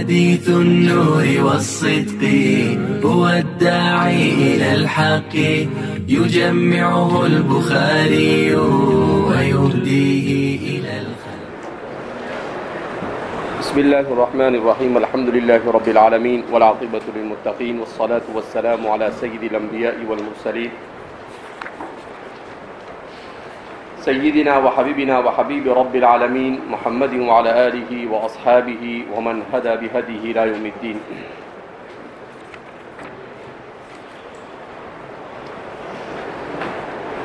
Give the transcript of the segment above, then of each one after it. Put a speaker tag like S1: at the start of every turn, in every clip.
S1: حديث النور والصدق هو الداعي إلى الحق يجمعه البخاري ويهديه إلى الخير.
S2: بسم الله الرحمن الرحيم. الحمد لله رب العالمين والعاقبة للمتقين والصلاة والسلام على سيد الأنبياء والمرسلين سيدنا وحبيبنا وحبيب رب العالمين محمد وعلى آله وأصحابه ومن هدى بهديه إلى يوم الدين.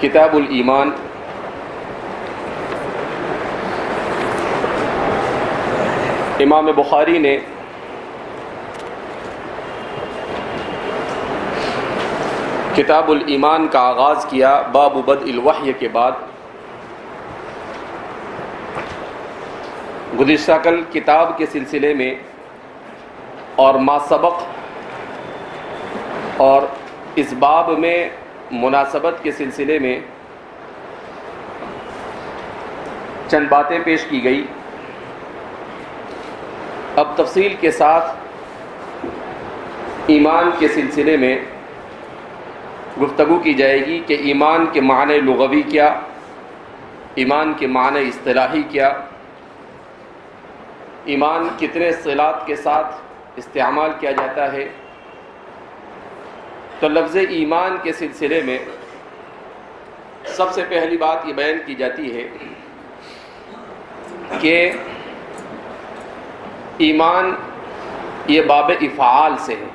S2: کتاب الایمان امام بخاری نے کتاب الایمان کا آغاز کیا باب بدء الوحی کے بعد. گزشتہ کل کتاب کے سلسلے میں اور ما سبق اور اس باب میں مناسبت کے سلسلے میں چند باتیں پیش کی گئی. اب تفصیل کے ساتھ ایمان کے سلسلے میں گفتگو کی جائے گی کہ ایمان کے معنی لغوی کیا، ایمان کے معنی اصطلاحی کیا، ایمان کتنے اصطلاحات کے ساتھ استعمال کیا جاتا ہے. تو لفظ ایمان کے سلسلے میں سب سے پہلی بات یہ بیان کی جاتی ہے کہ ایمان یہ باب افعال سے ہے.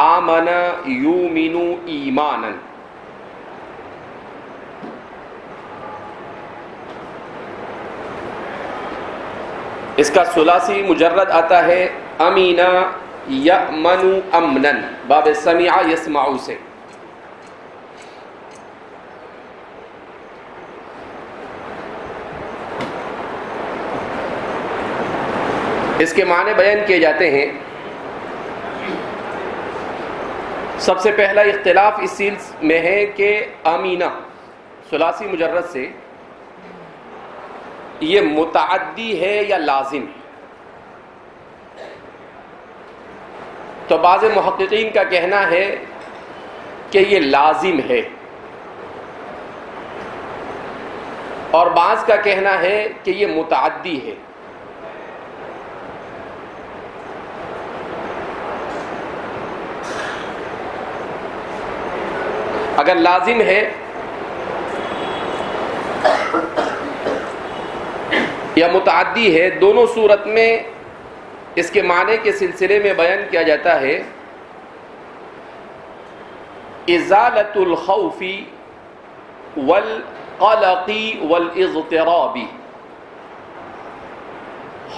S2: آمن یؤمن ایمانا، اس کا ثلاثی مجرد آتا ہے امینا یأمن امنا، باب سمع یسمع سے. اس کے معنی بیان کیے جاتے ہیں. سب سے پہلا اختلاف اس سلسلے میں ہے کہ امینا ثلاثی مجرد سے یہ متعدی ہے یا لازم ہے. تو بعض محققین کا کہنا ہے کہ یہ لازم ہے، اور بعض کا کہنا ہے کہ یہ متعدی ہے. اگر لازم ہے یا متعدی ہے، دونوں صورت میں اس کے معنی کے سلسلے میں بیان کیا جاتا ہے ازالۃ الخوف والقلق والاضطراب.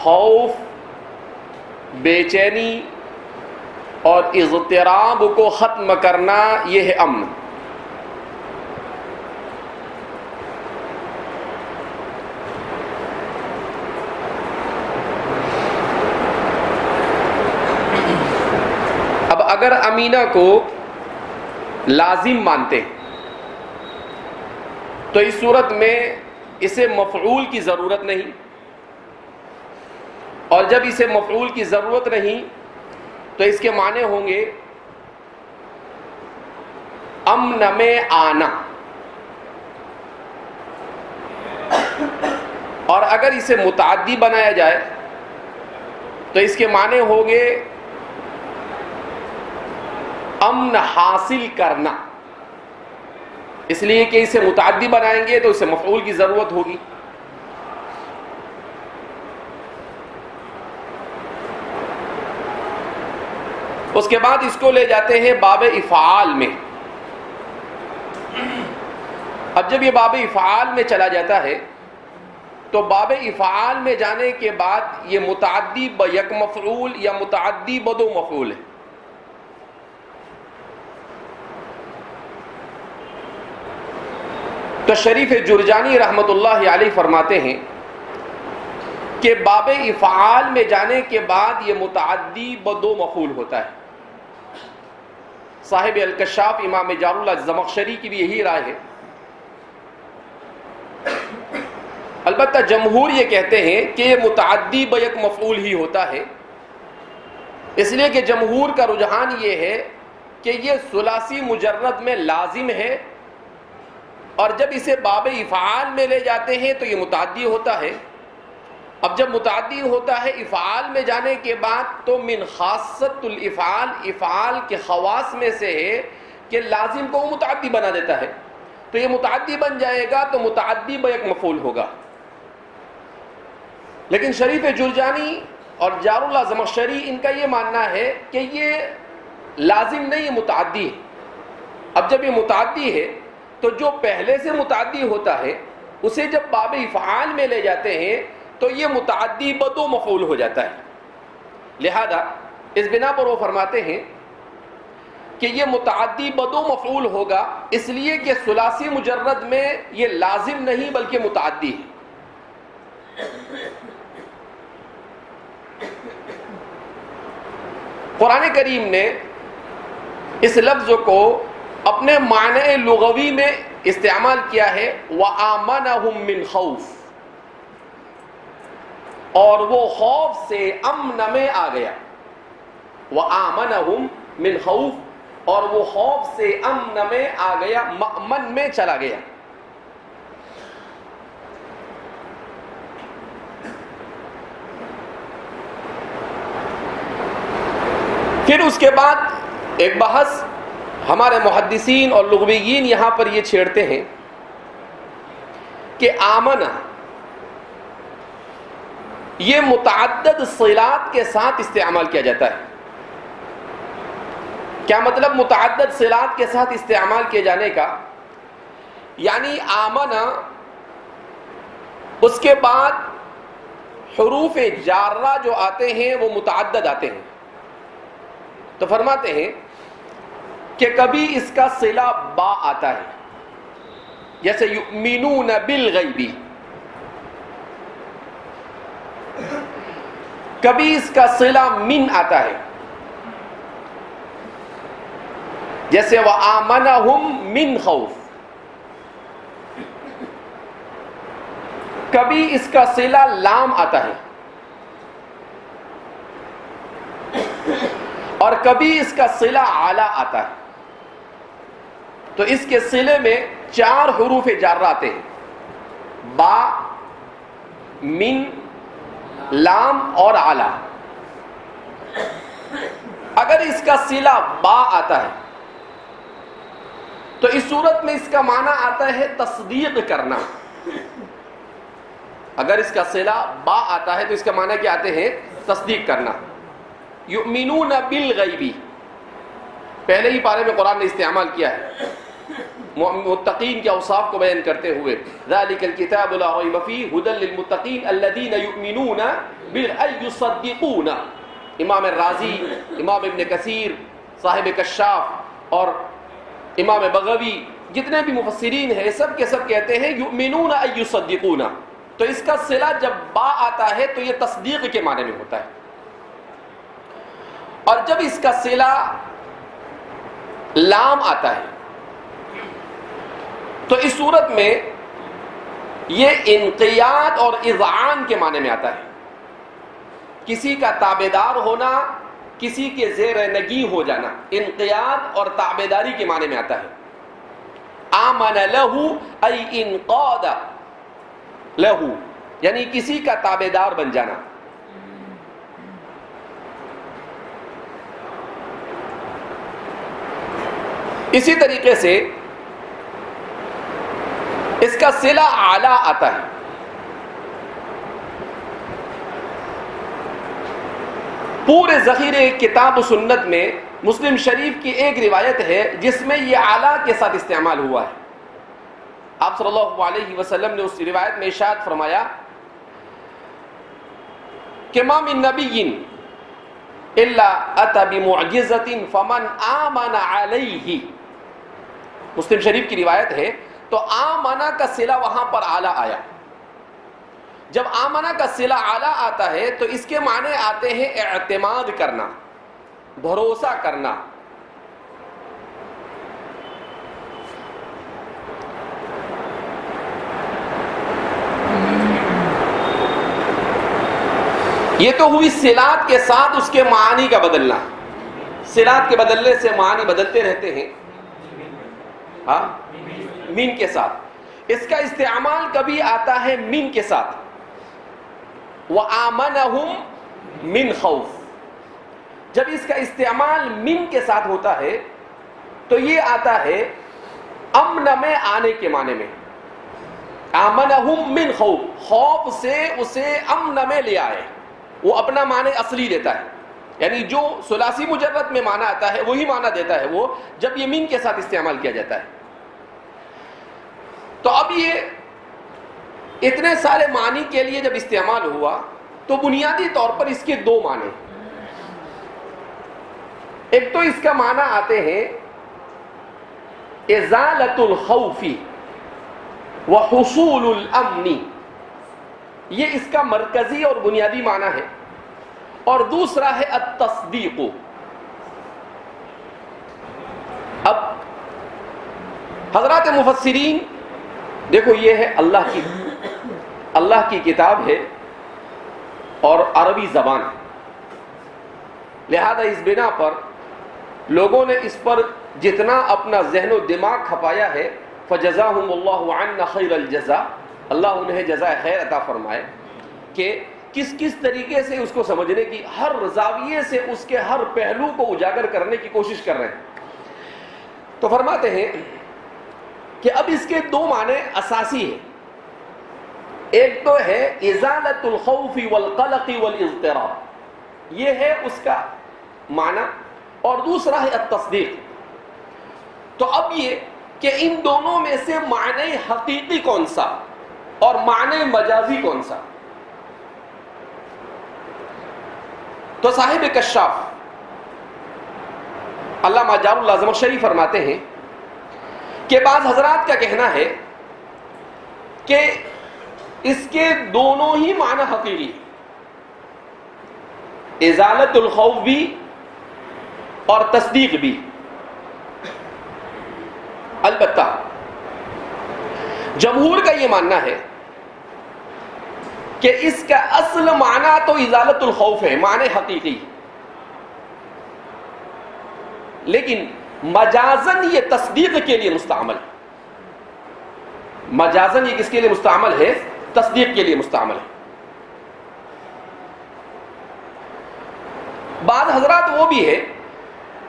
S2: خوف، بے چینی اور اضطراب کو ختم کرنا، یہ ہے امن. اگر امینہ کو لازم مانتے تو اس صورت میں اسے مفعول کی ضرورت نہیں، اور جب اسے مفعول کی ضرورت نہیں تو اس کے معنی ہوں گے امن میں آنا. اور اگر اسے متعدی بنایا جائے تو اس کے معنی ہوں گے امن حاصل کرنا. اس لیے کہ اسے متعدی بنائیں گے تو اسے مفعول کی ضرورت ہوگی. اس کے بعد اس کو لے جاتے ہیں باب افعال میں. اب جب یہ باب افعال میں چلا جاتا ہے تو باب افعال میں جانے کے بعد یہ متعدی بیک مفعول یا متعدی بدو مفعول ہے. تو شریف جرجانی رحمت اللہ علیہ فرماتے ہیں کہ باب افعال میں جانے کے بعد یہ متعدی بدو مفعول ہوتا ہے. صاحب الکشاف امام جار اللہ زمخشری کی بھی یہی رائے ہے البتہ جمہور یہ کہتے ہیں کہ یہ متعدی بیک مفعول ہی ہوتا ہے، اس لیے کہ جمہور کا رجحان یہ ہے کہ یہ ثلاثی مجرد میں لازم ہے، اور جب اسے باب افعال میں لے جاتے ہیں تو یہ متعدی ہوتا ہے۔ اب جب متعدی ہوتا ہے افعال میں جانے کے بعد تو من خاصت الافعال، افعال کے خواص میں سے ہے کہ لازم کو متعدی بنا دیتا ہے، تو یہ متعدی بن جائے گا تو متعدی بیک مفعول ہوگا۔ لیکن شریف جرجانی اور جار اللہ زمخشری ان کا یہ ماننا ہے کہ یہ لازم نہیں، متعدی ہے۔ اب جب یہ متعدی ہے تو جو پہلے سے متعدی ہوتا ہے اسے جب باب افعال میں لے جاتے ہیں تو یہ متعدی بدو مفعول ہو جاتا ہے۔ لہذا اس بنا پر وہ فرماتے ہیں کہ یہ متعدی بدو مفعول ہوگا، اس لیے کہ ثلاثی مجرد میں یہ لازم نہیں بلکہ متعدی ہے۔ قرآن کریم نے اس لفظ کو اپنے معنی لغوی میں استعمال کیا ہے، وَآمَنَهُم مِّن خوف، اور وہ خوف سے امن میں آ گیا۔ وَآمَنَهُم مِّن خوف، اور وہ خوف سے امن میں آ گیا، مأمن میں چلا گیا۔ پھر اس کے بعد ایک بحث ہمارے محدثین اور لغویین یہاں پر یہ چھیڑتے ہیں کہ آمنہ یہ متعدد صلات کے ساتھ استعمال کیا جاتا ہے۔ کیا مطلب متعدد صلات کے ساتھ استعمال کیے جانے کا؟ یعنی آمنہ اس کے بعد حروف جارہ جو آتے ہیں وہ متعدد آتے ہیں، تو فرماتے ہیں کہ کبھی اس کا صلہ با آتا ہے، جیسے یؤمنون بالغیب، کبھی اس کا صلہ من آتا ہے، جیسے وآمنہم من خوف، کبھی اس کا صلہ لام آتا ہے، اور کبھی اس کا صلہ اعلیٰ آتا ہے۔ تو اس کے صلے میں 4 حروف جارہ آتے ہیں، با، من، لام اور اعلیٰ۔ اگر اس کا صلہ با آتا ہے تو اس صورت میں اس کا معنی آتا ہے تصدیق کرنا۔ اگر اس کا صلہ با آتا ہے تو اس کا معنی کیا آتے ہیں؟ تصدیق کرنا۔ یؤمنون بالغیب پہلے ہی پارے میں قرآن نے استعمال کیا ہے متقین کے اوصاف کو بیان کرتے ہوئے، ذالک الکتاب لا ریب فیہ ھدی للمتقین الذین یؤمنون یصدقون۔ امام الرازی، امام ابن کثیر، صاحب کشاف اور امام بغوی، جتنے بھی مفسرین ہیں سب کے سب کہتے ہیں یؤمنون یصدقون۔ تو اس کا صلہ جب با آتا ہے تو یہ تصدیق کے معنی میں ہوتا ہے، اور جب اس کا صلہ لام آتا ہے تو اس صورت میں یہ انقیاد اور اذعان کے معنی میں آتا ہے، کسی کا تابعدار ہونا، کسی کے زیر نگی ہو جانا، انقیاد اور تابعداری کے معنی میں آتا ہے۔ آمن لہو ای انقاد لہو، یعنی کسی کا تابعدار بن جانا۔ اسی طریقے سے اس کا صلہ اعلیٰ آتا ہے۔ پورے ذخیرے کتاب و سنت میں مسلم شریف کی ایک روایت ہے جس میں یہ اعلیٰ کے ساتھ استعمال ہوا ہے۔ آپ صلی اللہ علیہ وسلم نے اس روایت میں ارشاد فرمایا کہ ما من نبی الا اتى بمعجزۃ فمن آمن علیہ۔ مسلم شریف کی روایت ہے، تو آمنہ کا صلہ وہاں پر اعلیٰ آیا۔ جب آمنہ کا صلہ اعلیٰ آتا ہے تو اس کے معنی آتے ہیں اعتماد کرنا، بھروسہ کرنا۔ یہ تو ہوئی صلات کے ساتھ اس کے معنی کا بدلنا. صلات کے بدلنے سے معنی بدلتے رہتے ہیں. ہاں مین کے ساتھ. اس کا استعمال کبھی آتا ہے مین کے ساتھ. وَآمَنَهُمْ مِنْ خَوْفٍ. جب اس کا استعمال مین کے ساتھ ہوتا ہے تو یہ آتا ہے امن میں آنے کے معنی میں. آمنہم من خوف, خوف سے اسے امن میں لے آئے. وہ اپنا معنی اصلی دیتا ہے, یعنی جو ثلاثی مجرد میں معنی آتا ہے وہی معنی دیتا ہے وہ, جب یہ مین کے ساتھ استعمال کیا جاتا ہے. تو اب یہ اتنے سارے معنی کے لیے جب استعمال ہوا تو بنیادی طور پر اس کے دو معنی. ایک تو اس کا معنی آتے ہیں ازالۃ الخوف وحصول الامن, یہ اس کا مرکزی اور بنیادی معنی ہے. اور دوسرا ہے التصدیق. اب حضرات مفسرین دیکھو, یہ ہے اللہ کی کتاب ہے اور عربی زبان ہے, لہذا اس بنا پر لوگوں نے اس پر جتنا اپنا ذہن و دماغ کھپایا ہے, فجزاہم اللہ عنا خیر الجزا, اللہ انہیں جزائے خیر عطا فرمائے, کہ کس طریقے سے اس کو سمجھنے کی, ہر زاویے سے اس کے ہر پہلو کو اجاگر کرنے کی کوشش کر رہے ہیں. تو فرماتے ہیں کہ اب اس کے دو معنی اساسی ہیں. ایک تو ہے ازالۃ الخوف والقلق والاضطراب, یہ ہے اس کا معنی, اور دوسرا ہے التصدیق. تو اب یہ کہ ان دونوں میں سے معنی حقیقی کون سا اور معنی مجازی کون سا. تو صاحب کشاف علامہ جار اللہ زمخشری فرماتے ہیں کہ بعض حضرات کا کہنا ہے کہ اس کے دونوں ہی معنی حقیقی, ازالت الخوف بھی اور تصدیق بھی. البتہ جمہور کا یہ ماننا ہے کہ اس کا اصل معنی تو ازالت الخوف ہے, معنی حقیقی, لیکن مجازن یہ تصدیق کے لیے مستعمل ہے. مجازن یہ کس کے لیے مستعمل ہے؟ تصدیق کے لیے مستعمل ہے. بعض حضرات وہ بھی ہے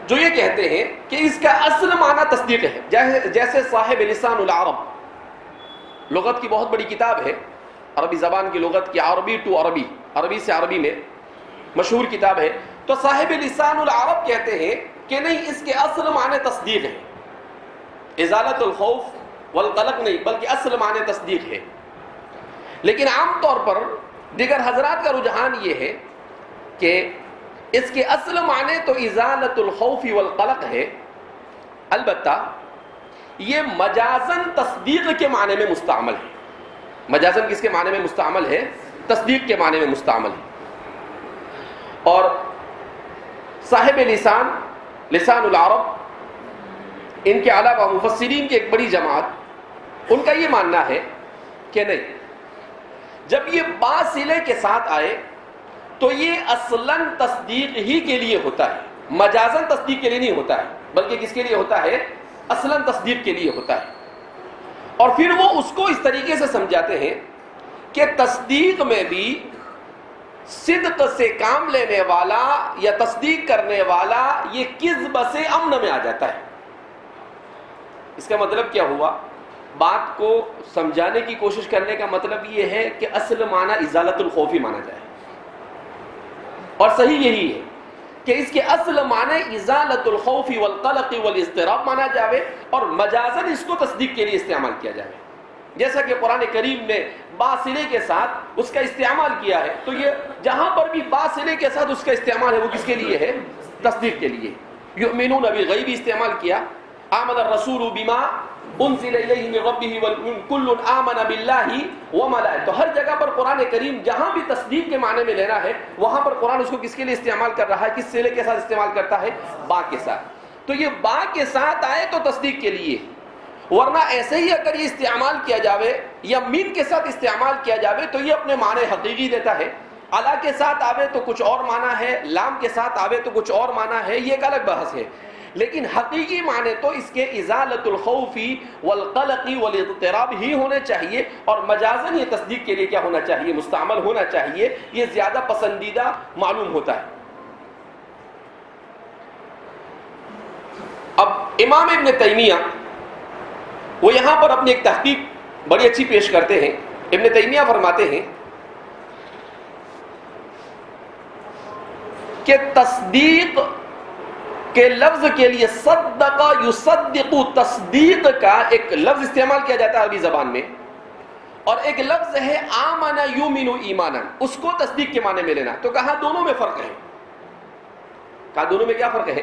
S2: جو یہ کہتے ہیں کہ اس کا اصل معنی تصدیق ہے, جیسے صاحب لسان العرب, لغت کی بہت بڑی کتاب ہے, عربی زبان کی لغت کی عربی ٹو عربی, عربی سے عربی میں مشہور کتاب ہے. تو صاحب لسان العرب کہتے ہیں کہ نہیں, اس کے اصل معنی تصدیق ہے, ازالت الخوف والقلق نہیں, بلکہ اصل معنی تصدیق ہے. لیکن عام طور پر دیگر حضرات کا رجحان یہ ہے کہ اس کے اصل معنی تو ازالت الخوف والقلق ہے, البتہ یہ مجازن تصدیق کے معنی میں مستعمل ہے. مجازن کس کے معنی میں مستعمل ہے؟ تصدیق کے معنی میں مستعمل ہے. اور صاحب لسان العرب, ان کے علاوہ مفسرین کی ایک بڑی جماعت, ان کا یہ ماننا ہے کہ نہیں, جب یہ با صلے کے ساتھ آئے تو یہ اصلاً تصدیق ہی کے لیے ہوتا ہے, مجازن تصدیق کے لیے نہیں ہوتا ہے, بلکہ کس کے لیے ہوتا ہے؟ اصلاً تصدیق کے لیے ہوتا ہے. اور پھر وہ اس کو اس طریقے سے سمجھاتے ہیں کہ تصدیق میں بھی صدق سے کام لینے والا یا تصدیق کرنے والا یہ کذب سے امن میں آ جاتا ہے. اس کا مطلب کیا ہوا؟ بات کو سمجھانے کی کوشش کرنے کا مطلب یہ ہے کہ اصل معنی ازالت الخوف ہی مانا جائے, اور صحیح یہی ہے کہ اس کے اصل معنی ازالت الخوف والقلق والاضطراب مانا جاوے, اور مجازن اس کو تصدیق کے لیے استعمال کیا جائے. جیسا کہ قرآن کریم نے باصلے کے ساتھ اس کا استعمال کیا ہے, تو یہ جہاں پر بھی باصلے کے ساتھ اس کا استعمال ہے وہ کس کے لیے ہے؟ تصدیق کے لیے. یؤمنون بالغیب استعمال کیا, آمن الرسول بما انزل الیہ من ربہ وکل آمن باللہ وملائکتہ. تو ہر جگہ پر قرآن کریم جہاں بھی تصدیق کے معنی میں لینا ہے وہاں پر قرآن اس کو کس کے لیے استعمال کر رہا ہے؟ کس صلے کے ساتھ استعمال کرتا ہے؟ با کے ساتھ. تو یہ با کے ساتھ آئے تو تصدیق کے لیے, ورنہ ایسے ہی اگر یہ استعمال کیا جاوے یا مین کے ساتھ استعمال کیا جاوے تو یہ اپنے معنی حقیقی دیتا ہے. علا کے ساتھ آوے تو کچھ اور معنی ہے، لام کے ساتھ آوے تو کچھ اور معنی ہے، یہ ایک الگ بحث ہے. لیکن حقیقی معنی تو اس کے ازالت الخوف والقلق والاضطراب ہی ہونے چاہیے، اور مجازن یہ تصدیق کے لیے کیا ہونا چاہیے؟ مستعمل ہونا چاہیے. یہ زیادہ پسندیدہ معلوم ہوتا ہے. اب امام ابن تیمیہ وہ یہاں پر اپنی ایک تحقیق بڑی اچھی پیش کرتے ہیں. ابن تیمیہ فرماتے ہیں کہ تصدیق کے لفظ کے لیے صدق یصدق، تصدیق کا ایک لفظ استعمال کیا جاتا ہے عربی زبان میں، اور ایک لفظ ہے آمن یؤمن ایمانا، اس کو تصدیق کے معنی میں لینا. تو کہا دونوں میں فرق ہے. کہا دونوں میں کیا فرق ہے؟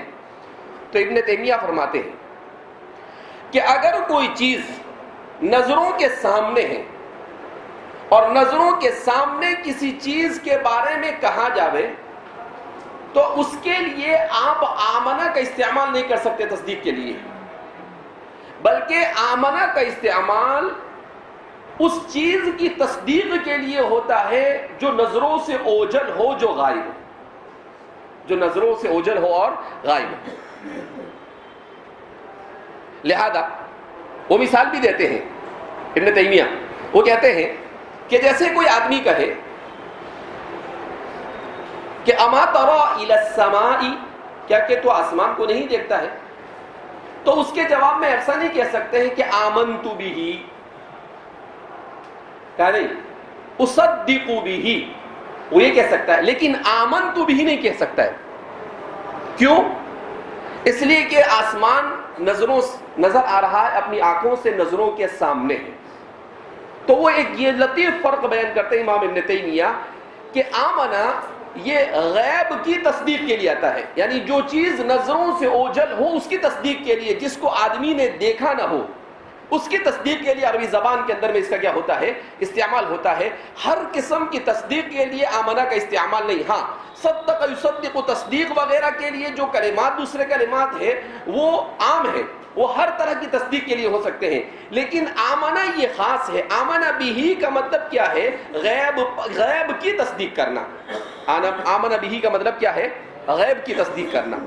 S2: تو ابن تیمیہ فرماتے ہیں کہ اگر کوئی چیز نظروں کے سامنے ہے اور نظروں کے سامنے کسی چیز کے بارے میں کہا جاوے تو اس کے لیے آپ آمنہ کا استعمال نہیں کر سکتے تصدیق کے لیے، بلکہ آمنہ کا استعمال اس چیز کی تصدیق کے لیے ہوتا ہے جو نظروں سے اوجھل ہو، جو غائب ہو، جو نظروں سے اوجھل ہو اور غائب ہو. لہذا وہ مثال بھی دیتے ہیں ابن تیمیہ. وہ کہتے ہیں کہ جیسے کوئی آدمی کہے کہ اما تری الی السماء، کیا کہ تو آسمان کو نہیں دیکھتا ہے؟ تو اس کے جواب میں ایسا نہیں کہہ سکتے ہیں کہ آمنت بہ، کہا نہیں، اصدق بہ، وہ یہ کہہ سکتا ہے، لیکن آمنت بہ نہیں کہہ سکتا ہے. کیوں؟ اس لیے کہ آسمان نظر آ رہا ہے، اپنی آنکھوں سے نظروں کے سامنے ہے. تو وہ ایک یہ لطیف فرق بیان کرتے ہیں امام ابن تیمیہ کہ آمنہ یہ غیب کی تصدیق کے لیے آتا ہے، یعنی جو چیز نظروں سے اوجھل ہو اس کی تصدیق کے لیے، جس کو آدمی نے دیکھا نہ ہو اس کی تصدیق کے لیے عربی زبان کے اندر میں اس کا کیا ہوتا ہے؟ استعمال ہوتا ہے. ہر قسم کی تصدیق کے لیے آمنہ کا استعمال نہیں. ہاں صدق یصدق تصدیق وغیرہ کے لیے جو کلمات دوسرے کلمات ہیں وہ عام ہیں، وہ ہر طرح کی تصدیق کے لیے ہو سکتے ہیں، لیکن آمنہ یہ خاص ہے. آمنہ بہ کا مطلب کیا ہے؟ غیب کی تصدیق کرنا. آمنہ بہ کا مطلب کیا ہے؟ غیب کی تصدیق کرنا.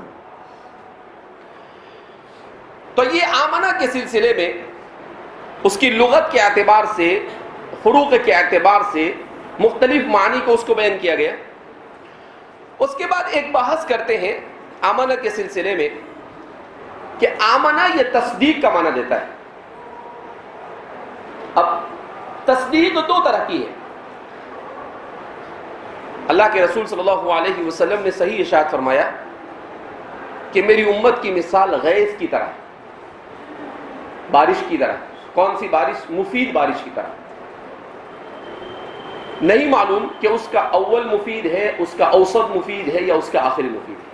S2: تو یہ آمنہ کے سلسلے میں اس کی لغت کے اعتبار سے، فروق کے اعتبار سے مختلف معنی کو اس کو بیان کیا گیا. اس کے بعد ایک بحث کرتے ہیں آمنہ کے سلسلے میں کہ آمنہ یہ تصدیق کا معنی دیتا ہے. اب تصدیق دو طرح کی ہے. اللہ کے رسول صلی اللہ علیہ وسلم نے صحیح ارشاد فرمایا کہ میری امت کی مثال غیث کی طرح، بارش کی طرح. کون سی بارش؟ مفید بارش کی طرح. نہیں معلوم کہ اس کا اول مفید ہے، اس کا اوسط مفید ہے، یا اس کا آخری مفید ہے.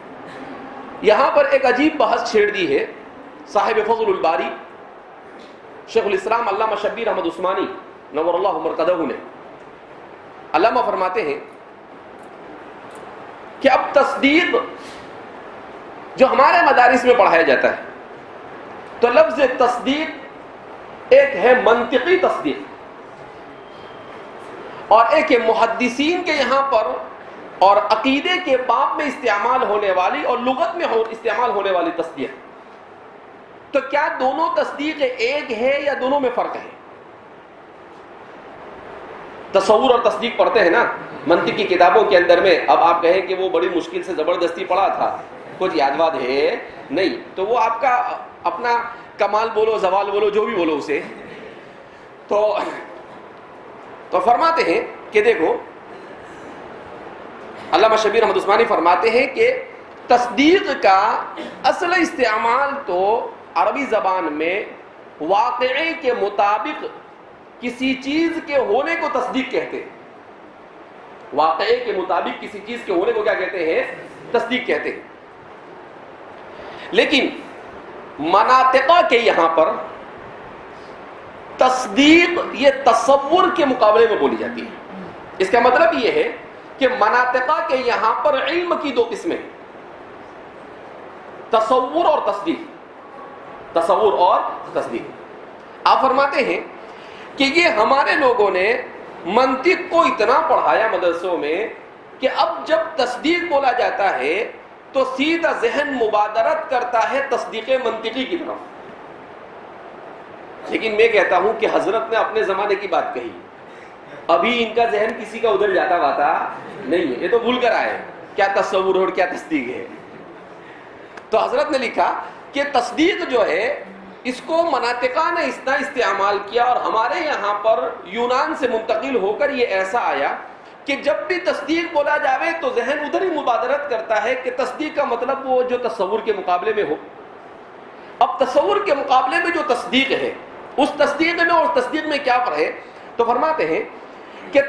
S2: یہاں پر ایک عجیب بحث چھیڑ دی ہے صاحب فضل الباری شیخ الاسلام علامہ شبیر احمد عثمانی نور اللہ مرقدہ نے. علامہ فرماتے ہیں کہ اب تصدیق جو ہمارے مدارس میں پڑھایا جاتا ہے تو لفظ تصدیق ایک ہے منطقی تصدیق، اور ایک ہے محدثین کے یہاں پر اور عقیدے کے باب میں استعمال ہونے والی اور لغت میں استعمال ہونے والی تصدیق. تو کیا دونوں تصدیق ایک ہے یا دونوں میں فرق ہے؟ تصور اور تصدیق پڑھتے ہیں نا منطق کی کتابوں کے اندر میں. اب آپ کہیں کہ وہ بڑی مشکل سے زبردستی پڑھا تھا، کچھ یاد واد ہے نہیں، تو وہ آپ کا اپنا کمال بولو، زوال بولو، جو بھی بولو اسے. تو فرماتے ہیں کہ دیکھو علامہ شبیر احمد عثمانی فرماتے ہیں کہ تصدیق کا اصل استعمال تو عربی زبان میں واقعے کے مطابق کسی چیز کے ہونے کو تصدیق کہتے ہیں. واقعے کے مطابق کسی چیز کے ہونے کو کیا کہتے ہیں؟ تصدیق کہتے ہیں. لیکن مناطقہ کے یہاں پر تصدیق یہ تصور کے مقابلے میں بولی جاتی ہے. اس کا مطلب یہ ہے کہ مناطقہ کے یہاں پر علم کی دو قسمیں، تصور اور تصدیق. تصور اور تصدیق. آپ فرماتے ہیں کہ یہ ہمارے لوگوں نے منطق کو اتنا پڑھایا مدرسوں میں کہ اب جب تصدیق بولا جاتا ہے تو سیدھا ذہن مبادرت کرتا ہے تصدیق منطقی کی طرف. لیکن میں کہتا ہوں کہ حضرت نے اپنے زمانے کی بات کہی, ابھی ان کا ذہن کسی کا ادھر جاتا واتا نہیں ہے, یہ تو بھول کر آئے کیا تصور اور کیا تصدیق ہے. تو حضرت نے لکھا کہ تصدیق جو ہے اس کو مناطقہ نے اتنا استعمال کیا, اور ہمارے یہاں پر یونان سے منتقل ہو کر یہ ایسا آیا کہ جب بھی تصدیق بولا جاوے تو ذہن ادھر ہی مبادرت کرتا ہے کہ تصدیق کا مطلب وہ جو تصور کے مقابلے میں ہو. اب تصور کے مقابلے میں جو تصدیق ہے, اس تصدیق میں اور تصدیق میں کیا فرق ہے؟ تو فرماتے ہیں کہ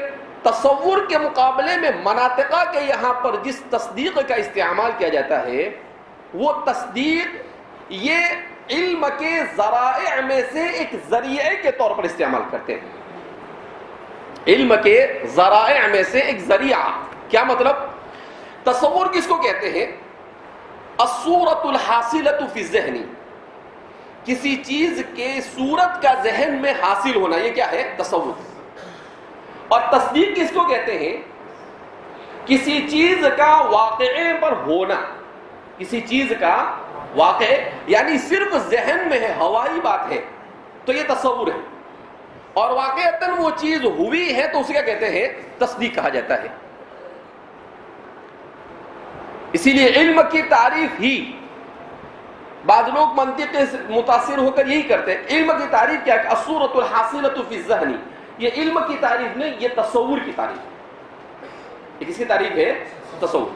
S2: تصور کے مقابلے میں مناطقہ کے یہاں پر جس تصدیق کا استعمال کیا جاتا ہے وہ تصدیق یہ علم کے ذرائع میں سے ایک ذریعے کے طور پر استعمال کرتے ہیں. علم کے ذرائع میں سے ایک ذریعہ. کیا مطلب؟ تصور کس کو کہتے ہیں؟ الصورۃ الحاصلۃ فی الذہن, کسی چیز کے صورت کا ذہن میں حاصل ہونا, یہ کیا ہے؟ تصور. اور تصدیق کس کو کہتے ہیں؟ کسی چیز کا واقعے پر ہونا, کسی چیز کا واقع یعنی صرف ذہن میں ہے, ہوائی بات ہے تو یہ تصور ہے, اور واقعتاً وہ چیز ہوئی ہے تو اسے کیا کہتے ہیں؟ تصدیق کہا جاتا ہے. اسی لیے علم کی تعریف ہی بعض لوگ منطق سے متاثر ہو کر یہی کرتے ہیں. علم کی تعریف کیا ہے؟ الصورۃ الحاصلۃ فی الذہن. یہ علم کی تعریف نہیں, یہ تصور کی تعریف ہے. یہ کس کی تعریف ہے؟ تصور.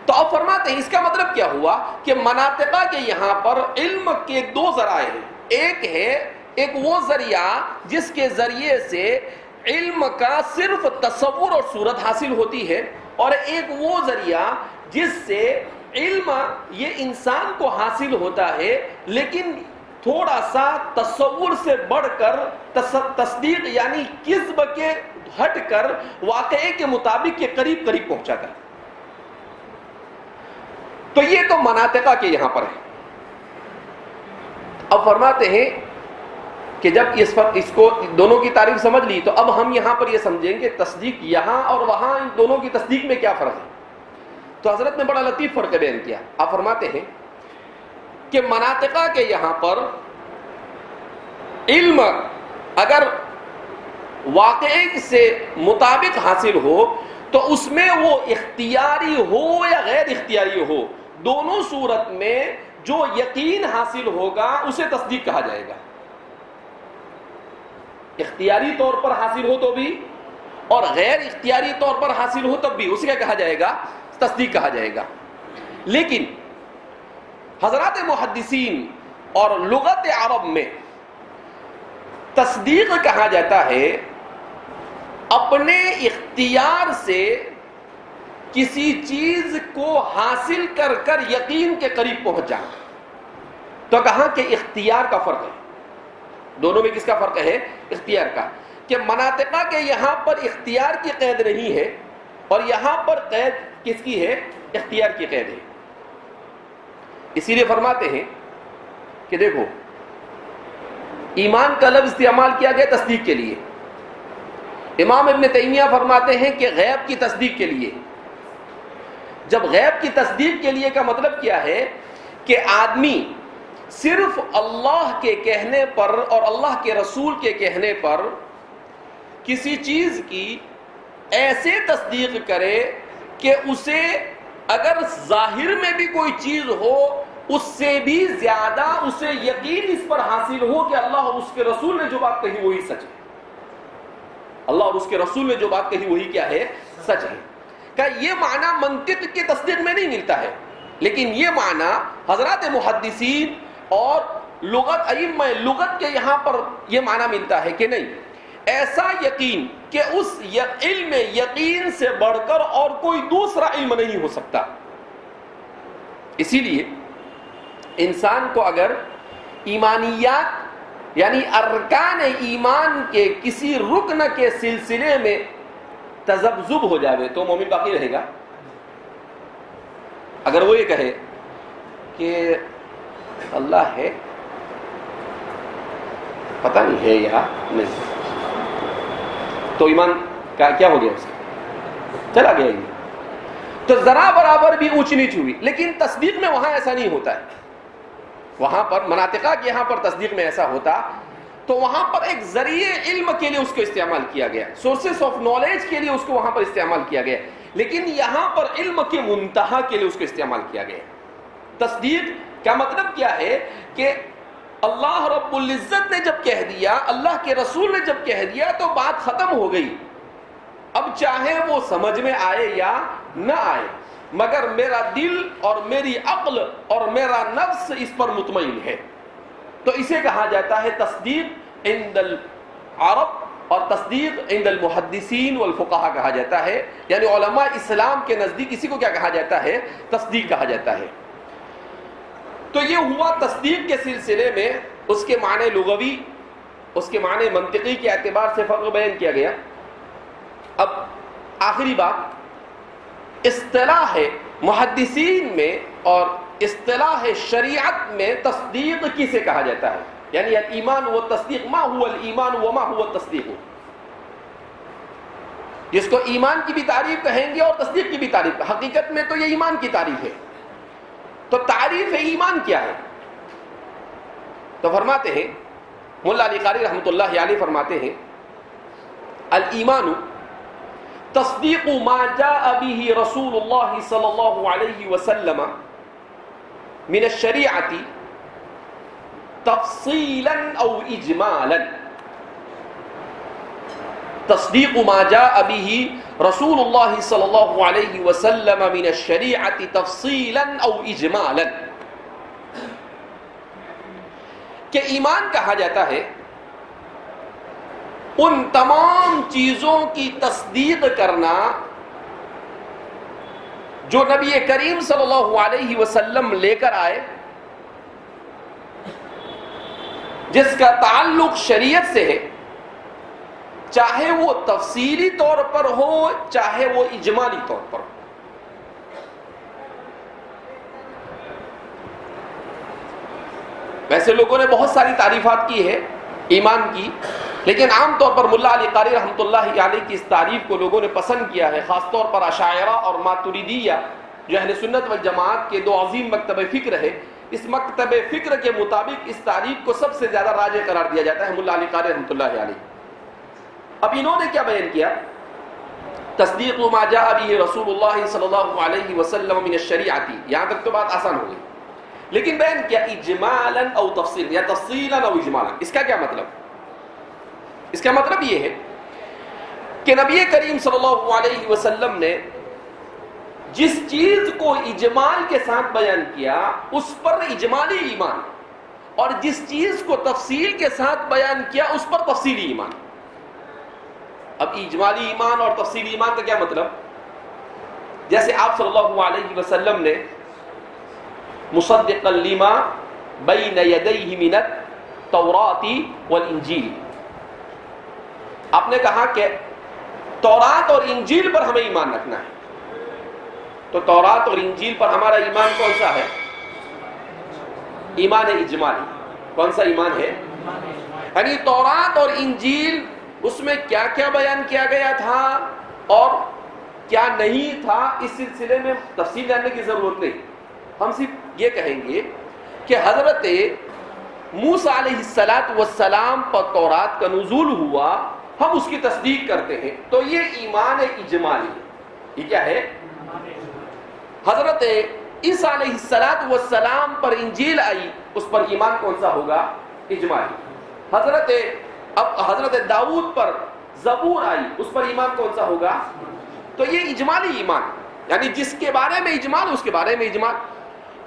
S2: تو اب فرماتے ہیں اس کا مطلب کیا ہوا کہ مناطقہ کے یہاں پر علم کے دو ذرائع ہیں. ایک وہ ذریعہ جس کے ذریعے سے علم کا صرف تصور اور صورت حاصل ہوتی ہے, اور ایک وہ ذریعہ جس سے علم یہ انسان کو حاصل ہوتا ہے لیکن تھوڑا سا تصور سے بڑھ کر تصدیق یعنی کذب کے ہٹ کر واقعے کے مطابق کے قریب قریب پہنچا کر. تو یہ تو مناطقہ کے یہاں پر ہے. اب فرماتے ہیں کہ جب اس کو دونوں کی تعریف سمجھ لی تو اب ہم یہاں پر یہ سمجھیں گے تصدیق یہاں اور وہاں ان دونوں کی تصدیق میں کیا فرق ہے. تو حضرت نے بڑا لطیف فرق بیان کیا. آپ فرماتے ہیں کہ مناطقہ کے یہاں پر علم اگر واقعے سے مطابق حاصل ہو تو اس میں وہ اختیاری ہو یا غیر اختیاری ہو, دونوں صورت میں جو یقین حاصل ہوگا اسے تصدیق کہا جائے گا. اختیاری طور پر حاصل ہو تو بھی اور غیر اختیاری طور پر حاصل ہو تب بھی اسے کیا کہا جائے گا؟ تصدیق کہا جائے گا. لیکن حضرات محدثین اور لغت عرب میں تصدیق کہا جاتا ہے اپنے اختیار سے کسی چیز کو حاصل کر کر یقین کے قریب پہنچ جانا. تو کہا کہ اختیار کا فرق ہے, دونوں میں کس کا فرق ہے؟ اختیار کا. کہ مناطقہ کے یہاں پر اختیار کی قید نہیں ہے اور یہاں پر قید کس کی ہے؟ اختیار کی قید ہے. اسی لیے فرماتے ہیں کہ دیکھو ایمان کا لفظ استعمال کیا گیا تصدیق کے لیے. امام ابن تیمیہ فرماتے ہیں کہ غیب کی تصدیق کے لیے. جب غیب کی تصدیق کے لیے کا مطلب کیا ہے کہ آدمی صرف اللہ کے کہنے پر اور اللہ کے رسول کے کہنے پر کسی چیز کی ایسے تصدیق کرے کہ اسے اگر ظاہر میں بھی کوئی چیز ہو اس سے بھی زیادہ اسے یقین اس پر حاصل ہو کہ اللہ اور اس کے رسول نے جو بات کہی وہی سچ ہے. اللہ اور اس کے رسول نے جو بات کہی وہی کیا ہے؟ سچ ہے. کہ یہ معنی منطق کی تصدیق میں نہیں ملتا ہے, لیکن یہ معنی حضرات محدثین اور ائمہ لغت کے یہاں پر یہ معنی ملتا ہے کہ نہیں, ایسا یقین کہ اس علم یقین سے بڑھ کر اور کوئی دوسرا علم نہیں ہو سکتا. اسی لیے انسان کو اگر ایمانیات یعنی ارکان ایمان کے کسی رکن کے سلسلے میں تذبذب ہو جائے تو مومن باقی رہے گا. اگر وہ یہ کہے کہ اللہ ہے, پتہ نہیں ہے یا نہیں, تو ایمان کا کیا ہو گیا, اس کا چلا گیا. تو ذرا برابر بھی اونچ نیچ ہوئی. لیکن تصدیق میں وہاں ایسا نہیں ہوتا ہے. وہاں پر مناطقہ کے یہاں پر تصدیق میں ایسا ہوتا تو وہاں پر ایک ذریعے علم کے لیے اس کو استعمال کیا گیا, سورسز آف نالج کے لیے اس کو وہاں پر استعمال کیا گیا, لیکن یہاں پر علم کے منتہا کے لیے اس کو استعمال کیا گیا. تصدیق کا مطلب کیا ہے کہ اللہ رب العزت نے جب کہہ دیا, اللہ کے رسول نے جب کہہ دیا تو بات ختم ہو گئی. اب چاہے وہ سمجھ میں آئے یا نہ آئے, مگر میرا دل اور میری عقل اور میرا نفس اس پر مطمئن ہے. تو اسے کہا جاتا ہے تصدیق عند العرب اور تصدیق عند المحدثین والفقہاء کہا جاتا ہے. یعنی علماء اسلام کے نزدیک اسی کو کیا کہا جاتا ہے؟ تصدیق کہا جاتا ہے. تو یہ ہوا تصدیق کے سلسلے میں اس کے معنی لغوی, اس کے معنی منطقی کے اعتبار سے فرق بیان کیا گیا. اب آخری بات, اصطلاح محدثین میں اور اصطلاح شریعت میں تصدیق کسے کہا جاتا ہے؟ یعنی الایمان و تصدیق, ما هو الایمان و ما هو التصدیق, جس کو ایمان کی بھی تعریف کہیں گے اور تصدیق کی بھی تعریف. حقیقت میں تو یہ ایمان کی تعریف ہے. تو تعریف ایمان کیا ہے؟ تو فرماتے ہیں مولا علی قاری رحمۃ اللہ علیہ فرماتے ہیں الایمان تصدیق ما جاء به رسول اللہ صلی اللہ علیہ وسلم من الشریعة تفصیلا او اجمالا. تصدیق ما جاء به رسول اللہ صلی اللہ علیہ وسلم من الشریعة تفصیلا او اجمالا. کہ ایمان کہا جاتا ہے ان تمام چیزوں کی تصدیق کرنا جو نبی کریم صلی اللہ علیہ وسلم لے کر آئے, جس کا تعلق شریعت سے ہے, چاہے وہ تفصیلی طور پر ہو چاہے وہ اجمالی طور پر ہو. ویسے لوگوں نے بہت ساری تعریفات کی ہے ایمان کی, لیکن عام طور پر ملا علی قاری رحمۃ اللہ علیہ کی اس تعریف کو لوگوں نے پسند کیا ہے, خاص طور پر اشاعرہ اور ماتریدیہ جو اہل سنت والجماعت کے دو عظیم مکتب فکر ہے. اس مکتب فکر کے مطابق اس تعریف کو سب سے زیادہ راجح قرار دیا جاتا ہے ملا علی قاری رحمۃ اللہ علیہ. اب انہوں نے کیا بیان کیا؟ تصدیق ما جاء به رسول اللہ صلی اللہ علیہ وسلم من الشریعۃ. یہاں تک تو بات آسان ہو گئی, لیکن بیان کیا اجمالا او تفصیلا یا تفصیلا او اجمالا. اس کا کیا مطلب؟ اس کا مطلب یہ ہے کہ نبی کریم صلی اللہ علیہ وسلم نے جس چیز کو اجمال کے ساتھ بیان کیا اس پر اجمالی ایمان, اور جس چیز کو تفصیل کے ساتھ بیان کیا اس پر تفصیلی ایمان. اب اجمالی ایمان اور تفصیلی ایمان کا کیا مطلب؟ جیسے آپ صلی اللہ علیہ وسلم نے مصدقا لما بین یدیہ من التوراۃ والانجیل, آپ نے کہا کہ تورات اور انجیل پر ہمیں ایمان رکھنا ہے. تو تورات اور انجیل پر ہمارا ایمان کون سا ہے؟ ایمان اجمالی. کون سا ایمان ہے؟ یعنی تورات اور انجیل اس میں کیا کیا بیان کیا گیا تھا اور کیا نہیں تھا, اس سلسلے میں تفصیل جاننے کی ضرورت نہیں. ہم صرف یہ کہیں گے کہ حضرت موسیٰ علیہ السلام پر تورات کا نزول ہوا, ہم اس کی تصدیق کرتے ہیں, تو یہ ایمان اجمالی ہے. یہ کیا ہے؟ حضرت عیسیٰ علیہ السلام پر انجیل آئی, اس پر ایمان کون سا ہوگا؟ اجمالی. حضرت داؤد پر زبور آئی, اس پر ایمان کون سا ہوگا؟ تو یہ اجمالی ایمان, یعنی جس کے بارے میں اجمال اس کے بارے میں اجمال,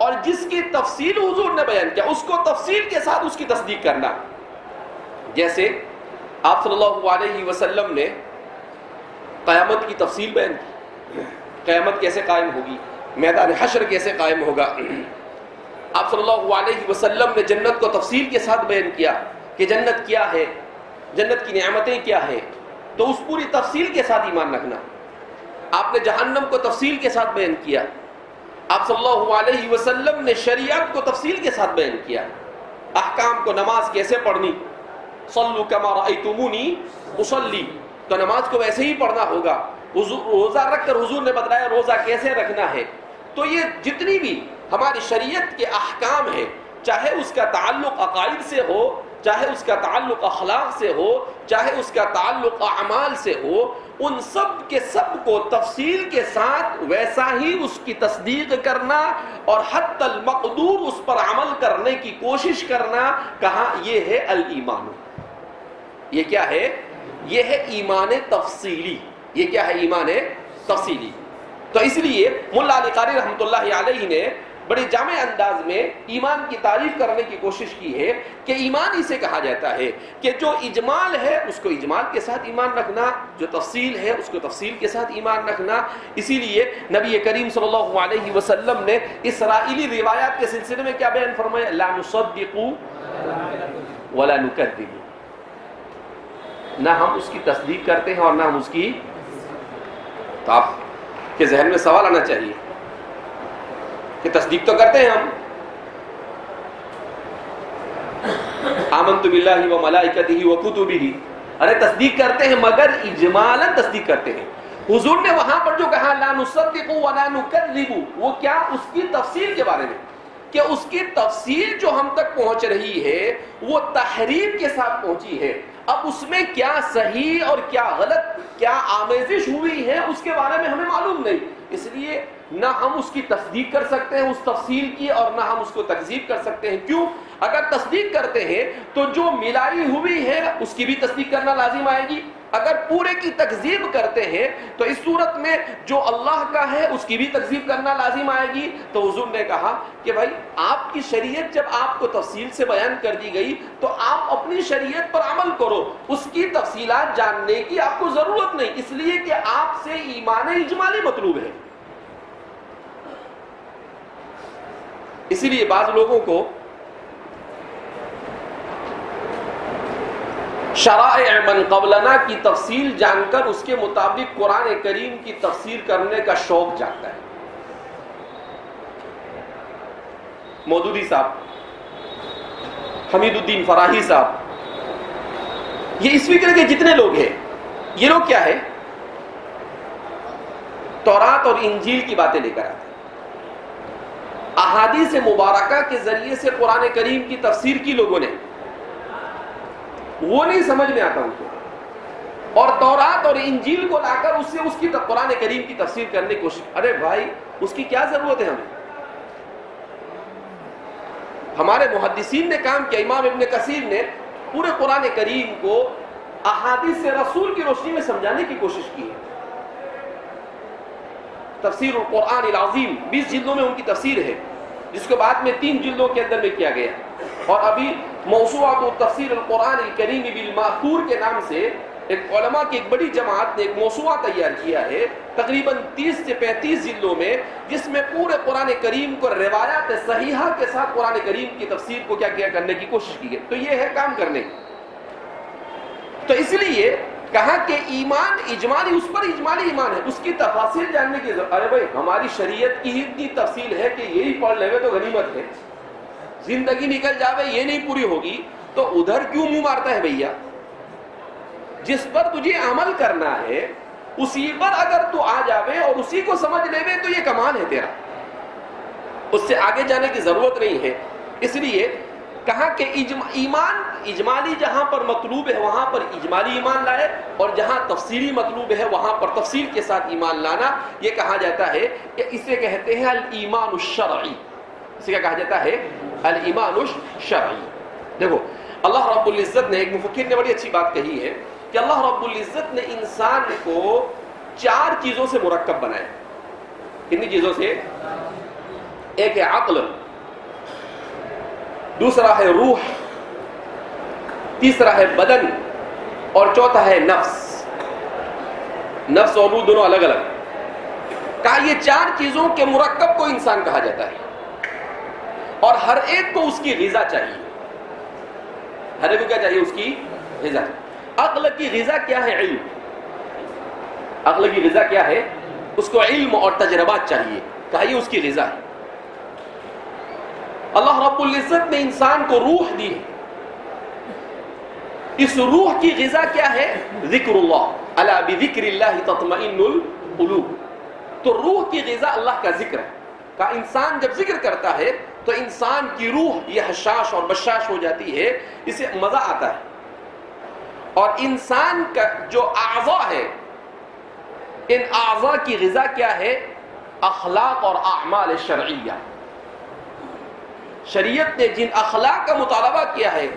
S2: اور جس کی تفصیل حضور نے بیان کیا اس کو تفصیل کے ساتھ اس کی تصدیق کرنا. جیسے آپ صلی اللہ علیہ وسلم نے قیامت کی تفصیل بیان کی, قیامت کیسے قائم ہوگی, میدان حشر کیسے قائم ہوگا. آپ صلی اللہ علیہ وسلم نے جنت کو تفصیل کے ساتھ بیان کیا کہ جنت کیا ہے, جنت کی نعمتیں کیا ہیں, تو اس پوری تفصیل کے ساتھ ایمان رکھنا. آپ نے جہنم کو تفصیل کے ساتھ بیان کیا. آپ صلی اللہ علیہ وسلم نے شریعت کو تفصیل کے ساتھ بیان کیا, احکام کو, نماز کیسے پڑھنی, صلو کما رأیتمونی اصلی, تو نماز کو ویسے ہی پڑھنا ہوگا, روزہ رکھ کر حضور نے بتلایا روزہ کیسے رکھنا ہے. تو یہ جتنی بھی ہماری شریعت کے احکام ہیں، چاہے اس کا تعلق عقائد سے ہو، چاہے اس کا تعلق اخلاق سے ہو، چاہے اس کا تعلق اعمال سے ہو، ان سب کے سب کو تفصیل کے ساتھ ویسا ہی اس کی تصدیق کرنا اور حتی المقدور اس پر عمل کرنے کی کوشش کرنا، کہا یہ ہے الایمان. یہ کیا ہے؟ یہ ہے ایمان تفصیلی. یہ کیا ہے؟ ایمان تفصیلی. تو اس لیے مولا علی قاری رحمۃ اللہ علیہ نے بڑے جامع انداز میں ایمان کی تعریف کرنے کی کوشش کی ہے کہ ایمان اسے کہا جاتا ہے کہ جو اجمال ہے اس کو اجمال کے ساتھ ایمان رکھنا، جو تفصیل ہے اس کو تفصیل کے ساتھ ایمان رکھنا. اسی لیے نبی کریم صلی اللہ علیہ وسلم نے اسرائیلی روایات کے سلسلے میں کیا بیان فرمایا؟ لا نصدق ولا نکذب. نہ ہم اس کی تصدیق کرتے ہیں اور نہ ہم اس کی. تو آپ کے ذہن میں سوال آنا چاہیے کہ تصدیق تو کرتے ہیں ہم، آمنت باللہ و ملائکتہ و کتبہ، ارے تصدیق کرتے ہیں مگر اجمالاً تصدیق کرتے ہیں. حضور نے وہاں پر جو کہا لا نصدق ولا نکذب، وہ کیا؟ اس کی تفصیل کے بارے میں، کہ اس کی تفصیل جو ہم تک پہنچ رہی ہے وہ تحریف کے ساتھ پہنچی ہے. اب اس میں کیا صحیح اور کیا غلط، کیا آمیزش ہوئی ہے، اس کے بارے میں ہمیں معلوم نہیں. اس لیے نہ ہم اس کی تصدیق کر سکتے ہیں اس تفصیل کی، اور نہ ہم اس کو تکذیب کر سکتے ہیں. کیوں؟ اگر تصدیق کرتے ہیں تو جو ملائی ہوئی ہے اس کی بھی تصدیق کرنا لازم آئے گی. اگر پورے کی تکذیب کرتے ہیں تو اس صورت میں جو اللہ کا ہے اس کی بھی تکذیب کرنا لازم آئے گی. تو حضور نے کہا کہ بھائی آپ کی شریعت جب آپ کو تفصیل سے بیان کر دی گئی تو آپ اپنی شریعت پر عمل کرو، اس کی تفصیلات جاننے کی آپ کو ضرورت نہیں، اس لیے کہ آپ سے ایمان اجمالی مطلوب ہے. اسی لیے بعض لوگوں کو شرائع من قبلنا کی تفصیل جان کر اس کے مطابق قرآن کریم کی تفسیر کرنے کا شوق جاگتا ہے. مودودی صاحب، حمید الدین فراہی صاحب، یہ اس فکر کے جتنے لوگ ہیں، یہ لوگ کیا ہے؟ تورات اور انجیل کی باتیں لے کر آتے ہیں. احادیث مبارکہ کے ذریعے سے قرآن کریم کی تفسیر کی لوگوں نے، وہ نہیں سمجھ میں آتا ان کو، اور تورات اور انجیل کو لا کر اس سے اس کی قرآن کریم کی تفسیر کرنے کی کوشش. ارے بھائی اس کی کیا ضرورت ہے ہمیں؟ ہمارے محدثین نے کام کیا. امام ابن کثیر نے پورے قرآن کریم کو احادیث رسول کی روشنی میں سمجھانے کی کوشش کی ہے. تفسیر القرآن العظیم 20 جلدوں میں ان کی تفسیر ہے، جس کو بعد میں 3 جلدوں کے اندر میں کیا گیا. اور ابھی موسوعۃ تفسیر القرآن الکریم بالماثور کے نام سے ایک علماء کی ایک بڑی جماعت نے ایک موسوعہ تیار کیا ہے تقریباً 30 سے 35 جلدوں میں، جس میں پورے قرآن کریم کو روایات صحیحہ کے ساتھ قرآن کریم کی تفسیر کو کیا کرنے کی کوشش کی ہے. تو یہ ہے کام کرنے. تو اس لیے کہا کہ ایمان اجمالی، اس پر اجمالی ایمان ہے، اس کی تفاصیل جاننے کی ضرورت. ارے بھائی ہماری شریعت کی اتنی تفصیل ہے کہ یہی پڑھ لے تو غنیمت ہے، زندگی نکل جاوے یہ نہیں پوری ہوگی تو ادھر کیوں منہ مارتا ہے بھیا؟ جس پر تجھے عمل کرنا ہے اسی پر اگر تو آ جاوے اور اسی کو سمجھ لے تو یہ کمال ہے تیرا، اس سے آگے جانے کی ضرورت نہیں ہے. اس لیے کہا کہ ایمان اجمالی جہاں پر مطلوب ہے وہاں پر اجمالی ایمان لائے، اور جہاں تفصیلی مطلوب ہے وہاں پر تفصیل کے ساتھ ایمان لانا. یہ کہا جاتا ہے کہ اسے کہتے ہیں الایمان الشرعی. اسے کیا کہا جاتا ہے؟ الایمان الشرعی. دیکھو اللہ رب العزت نے، ایک مفکر نے بڑی اچھی بات کہی ہے کہ اللہ رب العزت نے انسان کو 4 چیزوں سے مرکب بنایا. کتنی چیزوں سے؟ ایک ہے عقل، دوسرا ہے روح، تیسرا ہے بدن، اور چوتھا ہے نفس. نفس اور روح دونوں الگ الگ. کہا یہ 4 چیزوں کے مرکب کو انسان کہا جاتا ہے، اور ہر ایک کو اس کی غذا چاہیے. ہر ایک کو کیا چاہیے؟ اس کی غذا. عقل کی غذا کیا ہے؟ علم. عقل کی غذا کیا ہے؟ اس کو علم اور تجربات چاہیے. کہا یہ اس کی غذا ہے. اللہ رب العزت نے انسان کو روح دی. اس روح کی غذا کیا ہے؟ ذکر اللہ. الا بذکر اللہ تطمئن القلوب. تو روح کی غذا اللہ کا ذکر ہے. کا انسان جب ذکر کرتا ہے تو انسان کی روح یہ حشاش اور بشاش ہو جاتی ہے, اسے مزہ آتا ہے. اور انسان کا جو اعضاء ہے, ان اعضاء کی غذا کیا ہے؟ اخلاق اور اعمال شرعیہ. شریعت نے جن اخلاق کا مطالبہ کیا ہے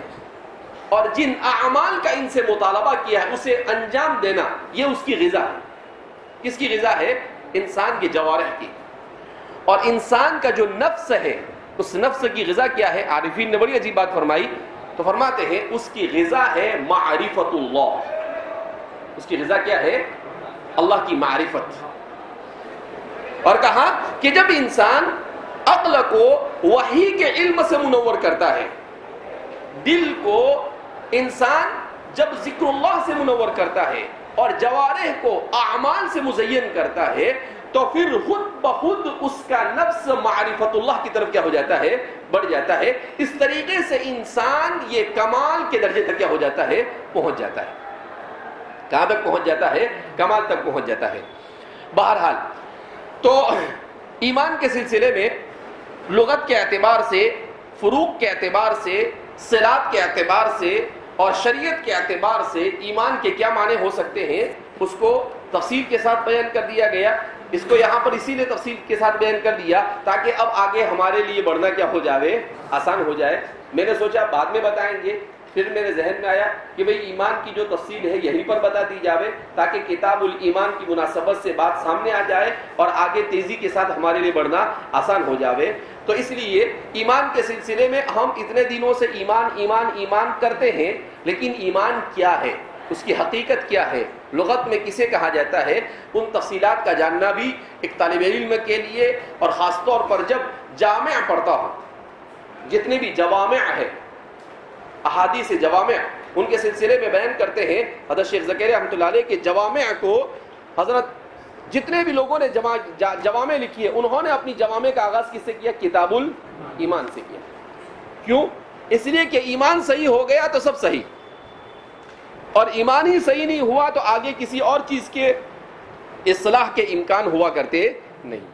S2: اور جن اعمال کا ان سے مطالبہ کیا ہے اسے انجام دینا, یہ اس کی غذا ہے. کس کی غذا ہے؟ انسان کے جوارح کی. اور انسان کا جو نفس ہے, اس نفس کی غذا کیا ہے؟ عارفین نے بڑی عجیب بات فرمائی. تو فرماتے ہیں اس کی غذا ہے معرفت اللہ. اس کی غذا کیا ہے؟ اللہ کی معرفت. اور کہا کہ جب انسان عقل کو وحی کے علم سے منور کرتا ہے, دل کو انسان جب ذکر اللہ سے منور کرتا ہے اور جوارح کو اعمال سے مزین کرتا ہے, تو پھر خود بخود اس کا نفس معرفت اللہ کی طرف کیا ہو جاتا ہے؟ بڑھ جاتا ہے. اس طریقے سے انسان یہ کمال کے درجے تک کیا ہو جاتا ہے؟ پہنچ جاتا ہے. کہاں تک پہنچ جاتا ہے؟ کمال تک پہنچ جاتا ہے. بہرحال تو ایمان کے سلسلے میں لغت کے اعتبار سے, فروق کے اعتبار سے, صلات کے اعتبار سے اور شریعت کے اعتبار سے ایمان کے کیا معنی ہو سکتے ہیں, اس کو تفصیل کے ساتھ بیان کر دیا گیا. اس کو یہاں پر اسی لیے تفصیل کے ساتھ بیان کر دیا تاکہ اب آگے ہمارے لیے بڑھنا کیا ہو جاوے؟ آسان ہو جائے. میں نے سوچا بعد میں بتائیں گے, پھر میرے ذہن میں آیا کہ بھئی ایمان کی جو تفصیل ہے یہیں پر بتا دی جاوے تاکہ کتاب الایمان کی مناسبت سے بات سامنے آ جائے اور آگے تیزی کے ساتھ ہمارے لیے بڑھنا آسان ہو جاوے. تو اس لیے ایمان کے سلسلے میں ہم اتنے دنوں سے ایمان ایمان ایمان کرتے ہیں, لیکن ایمان کیا ہے, اس کی حقیقت کیا ہے, لغت میں کسے کہا جاتا ہے, ان تفصیلات کا جاننا بھی ایک طالب علم کے لیے, اور خاص طور پر جب جامع پڑھتا ہوں, جتنے بھی جوامع ہے, احادیث جوامع, ان کے سلسلے میں بیان کرتے ہیں حضرت شیخ زکریا رحمۃ اللہ علیہ کہ جوامع کو حضرت جتنے بھی لوگوں نے جوامع لکھی ہے, انہوں نے اپنی جوامع کا آغاز کس سے کیا؟ کتاب الایمان سے کیا. کیوں؟ اس لیے کہ ایمان صحیح ہو گیا تو سب صحیح, اور ایمان ہی صحیح نہیں ہوا تو آگے کسی اور چیز کے اصلاح کے امکان ہوا کرتے نہیں.